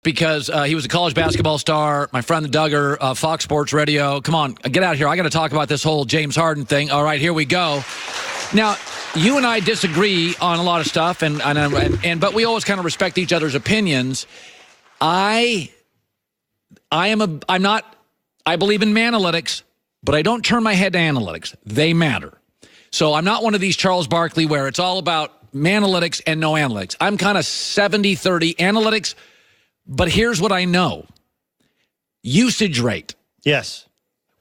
because he was a college basketball star. My friend Duggar, Fox Sports Radio. Come on, get out here. I got to talk about this whole James Harden thing. All right, here we go. Now, you and I disagree on a lot of stuff, but we always kind of respect each other's opinions. I believe in analytics, but I don't turn my head to analytics. They matter. So I'm not one of these Charles Barkley where it's all about analytics and no analytics. I'm kind of 70-30 analytics, but here's what I know. Usage rate. Yes.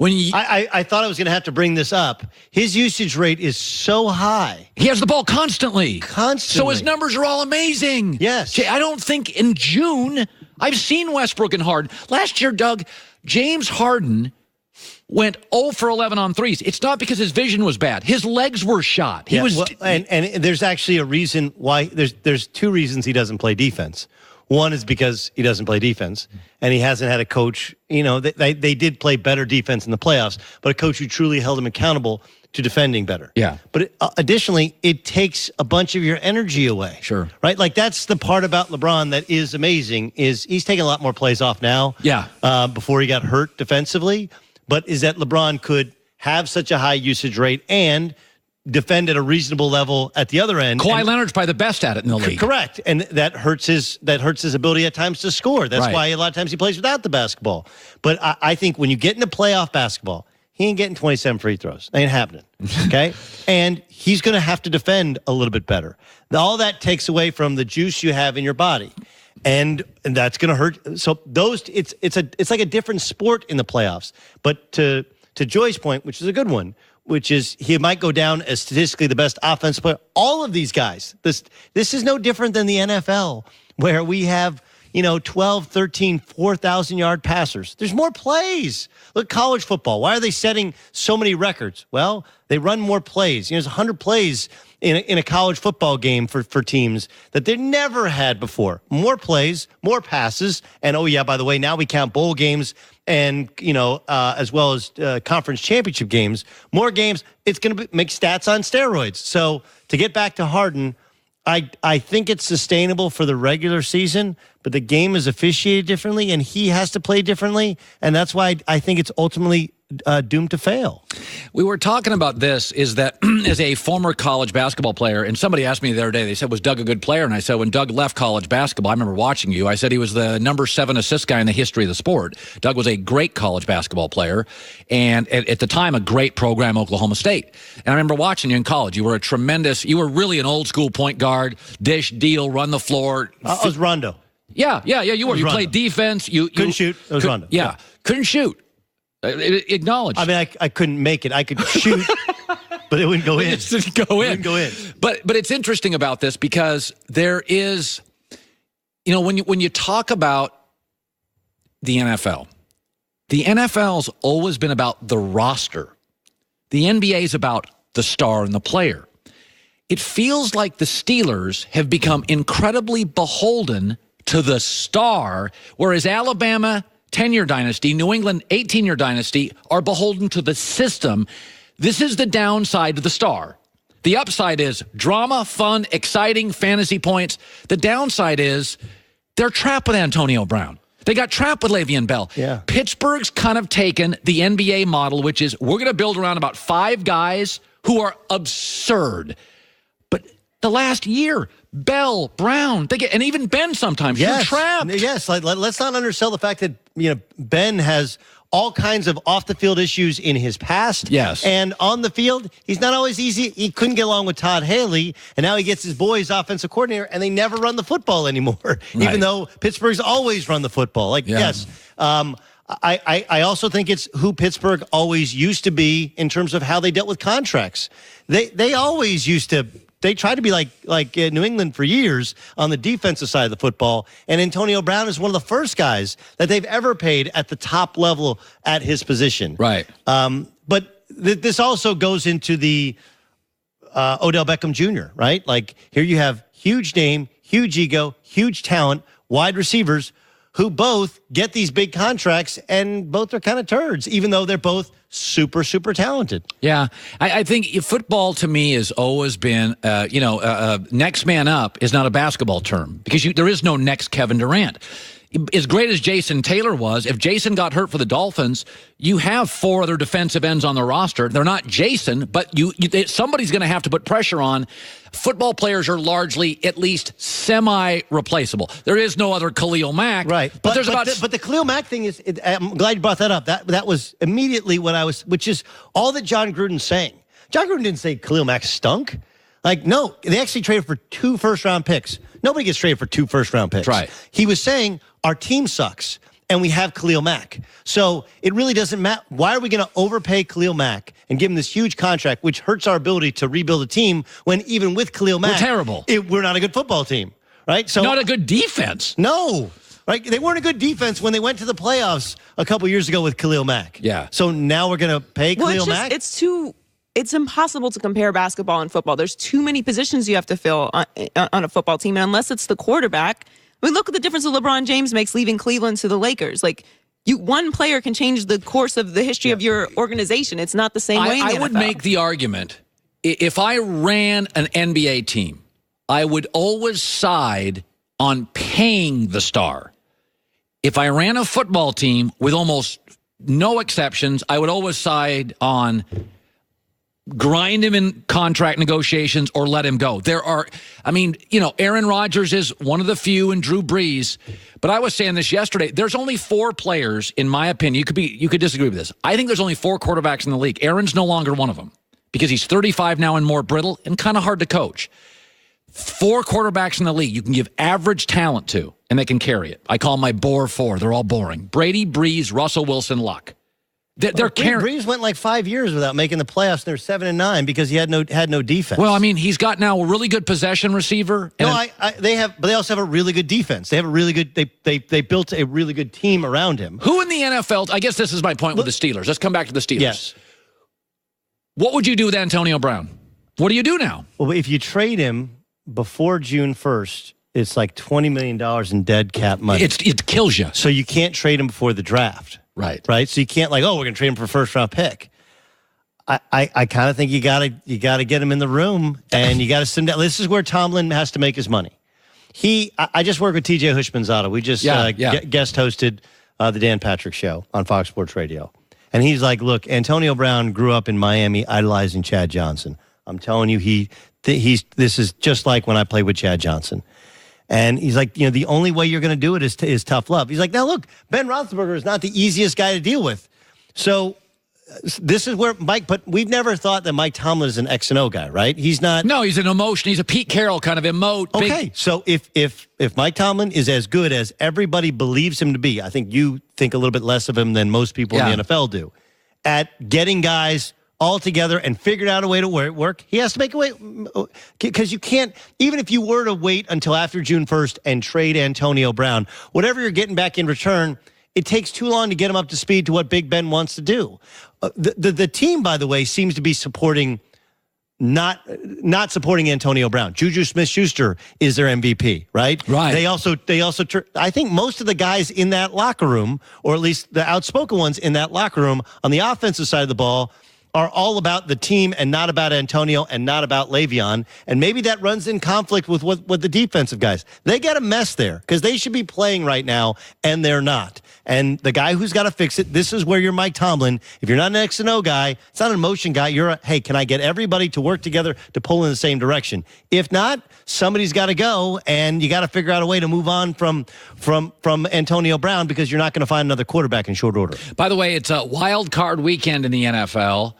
I thought I was going to have to bring this up. His usage rate is so high. He has the ball constantly. So his numbers are all amazing. Yes. I don't think in June, I've seen Westbrook and Harden. Last year, Doug, James Harden went 0 for 11 on threes. It's not because his vision was bad. His legs were shot. And there's actually a reason why. There's two reasons he doesn't play defense. One is because he doesn't play defense, and he hasn't had a coach. They did play better defense in the playoffs, but a coach who truly held him accountable to defending better. Yeah. But additionally, it takes a bunch of your energy away. Sure. Right? Like, that's the part about LeBron that is amazing, is he's taking a lot more plays off now. Yeah. Before he got hurt defensively. But is that LeBron could have such a high usage rate and defend at a reasonable level at the other end. Kawhi Leonard's probably the best at it in the league. Correct. And that hurts his ability at times to score. That's right. why a lot of times he plays without the basketball. But I think when you get into playoff basketball, he ain't getting 27 free throws. That ain't happening. Okay? And he's going to have to defend a little bit better. All that takes away from the juice you have in your body. And that's going to hurt. So it's like a different sport in the playoffs. But to Joy's point, which is a good one, which is he might go down as statistically the best offensive player. All of these guys, this is no different than the NFL, where we have 12, 13, 4,000-yard passers. There's more plays. Look, college football. Why are they setting so many records? Well, they run more plays. There's 100 plays in a college football game for teams that they never had before. More plays, more passes, and oh yeah, by the way, now we count bowl games and as well as conference championship games. More games. It's going to make stats on steroids. So to get back to Harden, I think it's sustainable for the regular season, but the game is officiated differently, and he has to play differently, and that's why I think it's ultimately doomed to fail. We were talking about this, is that as a former college basketball player, and somebody asked me the other day, they said, was Doug a good player? And I said, when Doug left college basketball, I remember watching you, I said he was the number 7 assist guy in the history of the sport. Doug was a great college basketball player, and at the time, a great program, Oklahoma State. And I remember watching you in college. You were you were really an old school point guard, dish, deal, run the floor. I was Rondo. Yeah, you were. You played defense. You couldn't shoot. It was Rondo. Yeah, couldn't shoot. Acknowledged. I mean, I couldn't make it. I could shoot, but it wouldn't go in. It didn't go in. It wouldn't go in. But it's interesting about this because there is, when you talk about the NFL's always been about the roster. The NBA is about the star and the player. It feels like the Steelers have become incredibly beholden to the star, whereas Alabama, 10-year dynasty, New England, 18-year dynasty, are beholden to the system. This is the downside to the star. The upside is drama, fun, exciting, fantasy points. The downside is they're trapped with Antonio Brown. They got trapped with Le'Veon Bell. Yeah. Pittsburgh's kind of taken the NBA model, which is we're going to build around about 5 guys who are absurd. But the last year, Bell, Brown, and even Ben sometimes, you're trapped. Yes, let's not undersell the fact that Ben has all kinds of off-the-field issues in his past. Yes. And on the field, he's not always easy. He couldn't get along with Todd Haley, and now he gets his boys offensive coordinator, and they never run the football anymore, right. Even though Pittsburgh's always run the football. Yes. I also think it's who Pittsburgh always used to be in terms of how they dealt with contracts. They always used to. They tried to be like New England for years on the defensive side of the football, and Antonio Brown is one of the first guys that they've ever paid at the top level at his position. Right. But this also goes into the Odell Beckham Jr., right? Like, here you have huge name, huge ego, huge talent, wide receivers who both get these big contracts, and both are kind of turds, even though they're both super, super talented. Yeah. I think football to me has always been, next man up is not a basketball term because there is no next Kevin Durant. as great as Jason Taylor was, if Jason got hurt for the Dolphins, you have 4 other defensive ends on the roster. They're not Jason, but somebody's going to have to put pressure on. Football players are largely at least semi-replaceable. There is no other Khalil Mack. Right. But the Khalil Mack thing is, I'm glad you brought that up. That was immediately which is all that John Gruden's saying. John Gruden didn't say Khalil Mack stunk. Like, no, they actually traded for 2 first-round picks. Nobody gets traded for 2 first-round picks. Right. He was saying, our team sucks, and we have Khalil Mack. So it really doesn't matter. Why are we going to overpay Khalil Mack and give him this huge contract, which hurts our ability to rebuild a team when even with Khalil Mack, we're terrible. We're not a good football team, right? So not a good defense. No. Right? They weren't a good defense when they went to the playoffs a couple years ago with Khalil Mack. Yeah. So now we're going to pay Khalil Mack? It's impossible to compare basketball and football. There's too many positions you have to fill on a football team. And unless it's the quarterback, I mean, look at the difference that LeBron James makes leaving Cleveland to the Lakers. Like, one player can change the course of the history of your organization. It's not the same way in the I would NFL. make the argument, if I ran an NBA team, I would always side on paying the star. If I ran a football team, with almost no exceptions, I would always side on grind him in contract negotiations or let him go. Aaron Rodgers is one of the few, and Drew Brees. But I was saying this yesterday. There's only 4 players, in my opinion. You could disagree with this. I think there's only 4 quarterbacks in the league. Aaron's no longer one of them because he's 35 now and more brittle and kind of hard to coach. 4 quarterbacks in the league you can give average talent to, and they can carry it. I call them my bore 4. They're all boring. Brady, Brees, Russell Wilson, Luck. Brees went like 5 years without making the playoffs. They're 7-9 because he had no defense. Well, I mean, he's got now a really good possession receiver. But they also have a really good defense. They have a really good. They built a really good team around him. Who in the NFL? I guess this is my point with the Steelers. Let's come back to the Steelers. Yes. What would you do with Antonio Brown? What do you do now? Well, if you trade him before June 1st, it's like $20 million in dead cap money. It kills you. So you can't trade him before the draft. Right. So you can't we're going to trade him for a first-round pick. I kind of think you got to get him in the room, and you got to send down. This is where Tomlin has to make his money. I just work with TJ Hushmanzada. We just guest hosted the Dan Patrick Show on Fox Sports Radio, and he's like, "Look, Antonio Brown grew up in Miami, idolizing Chad Johnson. I'm telling you, this is just like when I played with Chad Johnson." And he's like, the only way you're going to do it is tough love. He's like, now look, Ben Roethlisberger is not the easiest guy to deal with. So this is where but we've never thought that Mike Tomlin is an X and O guy, right? He's not. No, he's an emotion. He's a Pete Carroll kind of emote. Okay, so if Mike Tomlin is as good as everybody believes him to be, I think you think a little bit less of him than most people in the NFL do, at getting guys all together and figured out a way to work. He has to make a way, because you can't, even if you were to wait until after June 1st and trade Antonio Brown, whatever you're getting back in return, it takes too long to get him up to speed to what Big Ben wants to do. The team, by the way, seems to be supporting, not supporting Antonio Brown. Juju Smith-Schuster is their MVP, right? Right. They also, I think most of the guys in that locker room, or at least the outspoken ones in that locker room on the offensive side of the ball, are all about the team and not about Antonio and not about Le'Veon. And maybe that runs in conflict with the defensive guys. They got a mess there because they should be playing right now, and they're not. And the guy who's got to fix it, this is where you're Mike Tomlin. If you're not an X and O guy, it's not an emotion guy. You're hey, can I get everybody to work together to pull in the same direction? If not, somebody's got to go, and you got to figure out a way to move on from Antonio Brown, because you're not going to find another quarterback in short order. By the way, it's a wild card weekend in the NFL.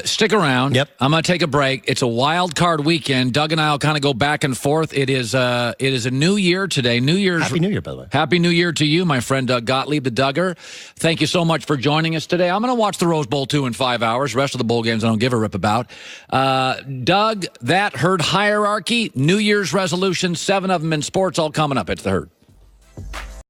Stick around. Yep. I'm going to take a break. It's a wild card weekend. Doug and I will kind of go back and forth. It is a new year today. Happy New Year, by the way. Happy New Year to you, my friend Doug Gottlieb, the Duggar. Thank you so much for joining us today. I'm going to watch the Rose Bowl 2 in 5 hours. The rest of the bowl games I don't give a rip about. Doug, that Herd hierarchy, New Year's resolutions, 7 of them in sports, all coming up. It's the Herd.